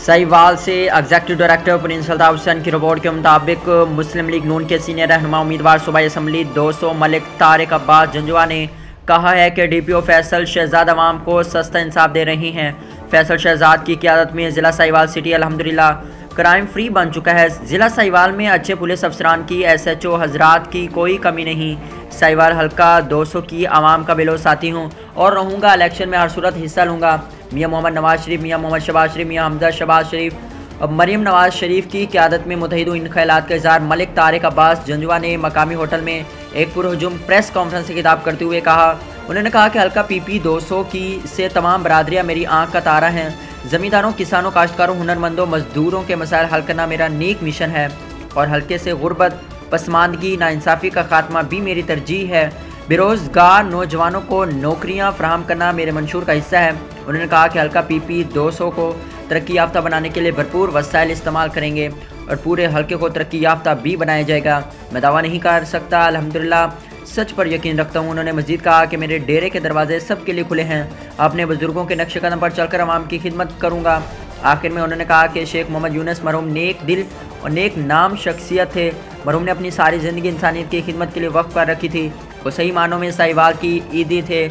साहिवाल से executive director Prince Altaf Hussain की report के मुताबिक मुस्लिम लीग नून के सीनियर रहनुमा उम्मीदवार सूबाई असम्बली 200 मलिक तारिक अब्बास जंजुआ ने कहा है कि डीपीओ फैसल शहजाद अवाम को सस्ता इंसाफ दे रही हैं। फैसल शहजाद की क़यादत में ज़िला साहिवाल सिटी अल्हम्दुलिल्लाह क्राइम फ्री बन चुका है। ज़िला साहिवाल में अच्छे पुलिस अफसरान की SHO हजरात की कोई कमी नहीं। साहिवाल हल्का 200 की आवाम का बिलो साथी हूँ और रहूँगा। इलेक्शन में हर सूरत हिस्सा लूँगा। मियाँ मोहम्मद नवाज शरीफ, मियाँ मोहम्मद शहबाज शरीफ, मियाँ हमजा शहबाज शरीफ और मरीम नवाज शरीफ की क़यादत में मुतहिद इन ख्यालात का इज़हार मलिक तारिक अब्बास जंजुआ ने मकामी होटल में एक पुरहजूम प्रेस कॉन्फ्रेंस से खिताब करते हुए कहा। उन्होंने कहा कि हल्का PP 200 की से तमाम बरादरियाँ मेरी आँख का तारा हैं। ज़मींदारों, किसानों, काश्तकारों, हुनरमंदों, मजदूरों के मसाइल हल करना मेरा नेक मिशन है और हल्के से गुर्बत, पसमानदगी, नाइंसाफ़ी का खात्मा भी मेरी तरजीह है। बेरोज़गार नौजवानों को नौकरियां फराहम करना मेरे मंशूर का हिस्सा है। उन्होंने कहा कि हल्का PP 200 को तरक्की याफ्ता बनाने के लिए भरपूर वसाइल इस्तेमाल करेंगे और पूरे हल्के को तरक्की याफ्ता भी बनाया जाएगा। मैं दावा नहीं कर सकता, अल्हम्दुलिल्लाह सच पर यकीन रखता हूँ। उन्होंने मज़ीद कहा कि मेरे डेरे के दरवाजे सबके लिए खुले हैं। अपने बुजुर्गों के नक्शे कदम पर चलकर अवाम की खिदमत करूँगा। आखिर में उन्होंने कहा कि शेख मोहम्मद यूनुस मरहूम नेक दिल और नेक नाम शख्सियत थे। मरहूम ने अपनी सारी ज़िंदगी इंसानियत की खिदमत के लिए वक्फ कर रखी थी। वो सही मानों में साहिवाल की ईदी थे।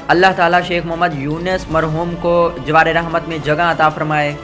अल्लाह ताला शेख मोहम्मद यूनुस मरहूम को जवार रहमत में जगह अता फरमाए।